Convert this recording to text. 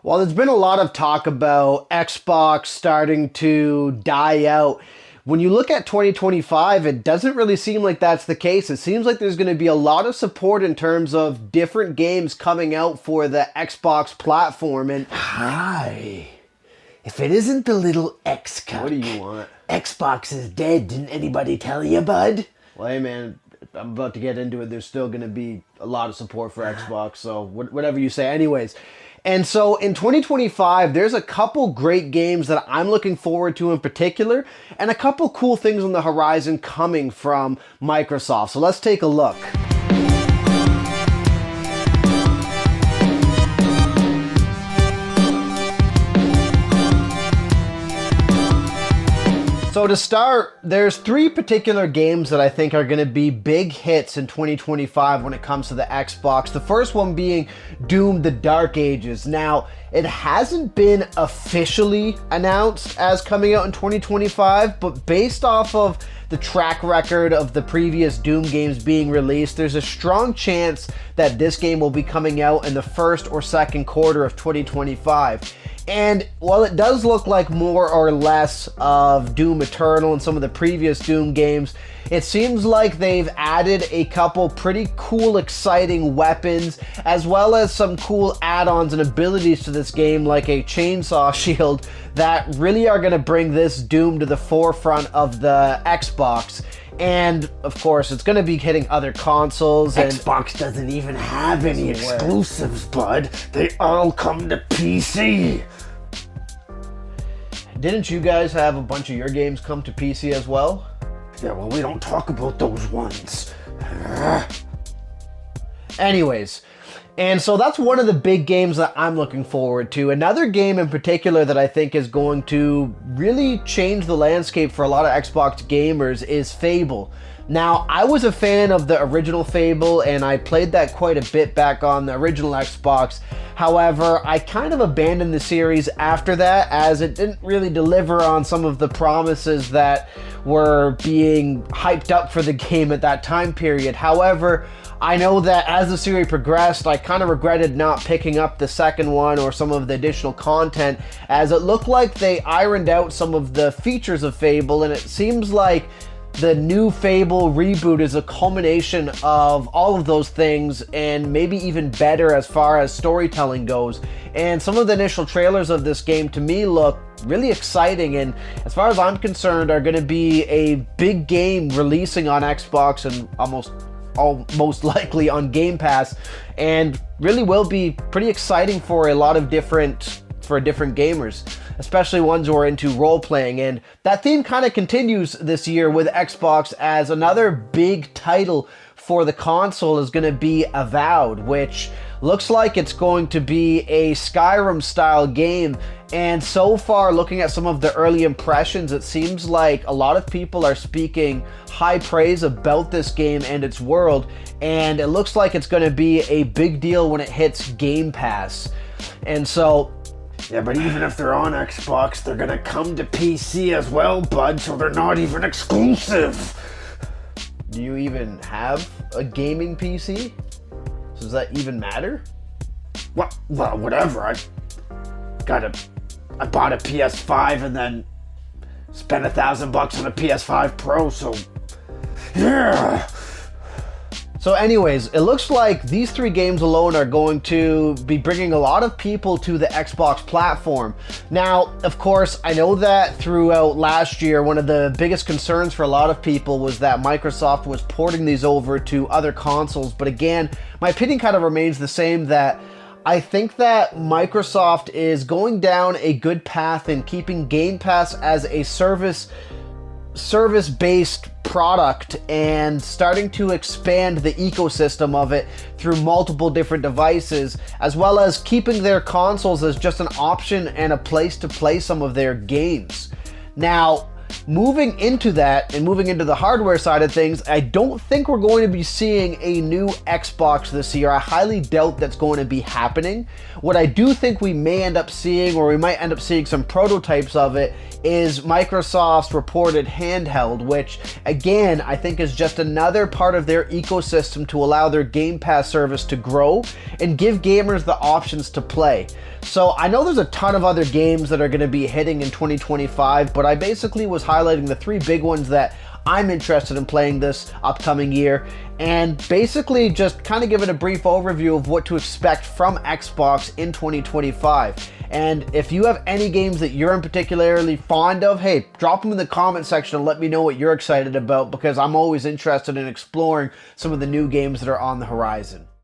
Well, there's been a lot of talk about Xbox starting to die out. When you look at 2025, it doesn't really seem like that's the case. It seems like there's going to be a lot of support in terms of different games coming out for the Xbox platform. And hi, if it isn't the little X-cuck. What do you want? Xbox is dead. Didn't anybody tell you, bud? Well, hey man, I'm about to get into it. There's still going to be a lot of support for Xbox, so whatever you say. Anyways, and so in 2025, there's a couple great games that I'm looking forward to in particular, and a couple cool things on the horizon coming from Microsoft. So let's take a look. So to start, there's three particular games that I think are going to be big hits in 2025 when it comes to the Xbox. The first one being Doom: The Dark Ages. Now, it hasn't been officially announced as coming out in 2025, but based off of the track record of the previous Doom games being released, there's a strong chance that this game will be coming out in the first or second quarter of 2025. And while it does look like more or less of Doom Eternal and some of the previous Doom games, it seems like they've added a couple pretty cool, exciting weapons, as well as some cool add-ons and abilities to this game, like a chainsaw shield, that really are going to bring this Doom to the forefront of the Xbox. And of course, it's going to be hitting other consoles. And Xbox doesn't even have any exclusives, bud. They all come to PC. Didn't you guys have a bunch of your games come to PC as well? Yeah, well, we don't talk about those ones. Anyways, and so that's one of the big games that I'm looking forward to. Another game in particular that I think is going to really change the landscape for a lot of Xbox gamers is Fable. Now, I was a fan of the original Fable, and I played that quite a bit back on the original Xbox. However, I kind of abandoned the series after that, as it didn't really deliver on some of the promises that were being hyped up for the game at that time period. However, I know that as the series progressed, I kind of regretted not picking up the second one or some of the additional content, as it looked like they ironed out some of the features of Fable, and it seems like the new Fable reboot is a culmination of all of those things, and maybe even better as far as storytelling goes. And some of the initial trailers of this game to me look really exciting, and as far as I'm concerned, are going to be a big game releasing on Xbox and most likely on Gamepass, and really will be pretty exciting for a lot of different gamers, especially ones who are into role-playing. And that theme kind of continues this year with Xbox, as another big title for the console is going to be Avowed, which looks like it's going to be a Skyrim-style game. And so far, looking at some of the early impressions, it seems like a lot of people are speaking high praise about this game and its world, and it looks like it's going to be a big deal when it hits Game Pass. And so, yeah, but even if they're on Xbox, they're gonna come to PC as well, bud, so they're not even exclusive. Do you even have a gaming PC? So does that even matter? Well, whatever. I bought a PS5 and then spent $1,000 on a PS5 Pro, so yeah. So anyways, it looks like these three games alone are going to be bringing a lot of people to the Xbox platform. Now, of course, I know that throughout last year, one of the biggest concerns for a lot of people was that Microsoft was porting these over to other consoles. But again, my opinion kind of remains the same, that I think that Microsoft is going down a good path in keeping Game Pass as a service-based product and starting to expand the ecosystem of it through multiple different devices, as well as keeping their consoles as just an option and a place to play some of their games. Now, moving into that and moving into the hardware side of things, I don't think we're going to be seeing a new Xbox this year. I highly doubt that's going to be happening. What I do think we may end up seeing, or we might end up seeing some prototypes of it, is Microsoft's reported handheld, which again, I think is just another part of their ecosystem to allow their Game Pass service to grow and give gamers the options to play. So I know there's a ton of other games that are going to be hitting in 2025, but I basically was highlighting the 3 big ones that I'm interested in playing this upcoming year, and basically just kind of giving a brief overview of what to expect from Xbox in 2025. And if you have any games that you're in particularly fond of, hey, drop them in the comment section and let me know what you're excited about, because I'm always interested in exploring some of the new games that are on the horizon.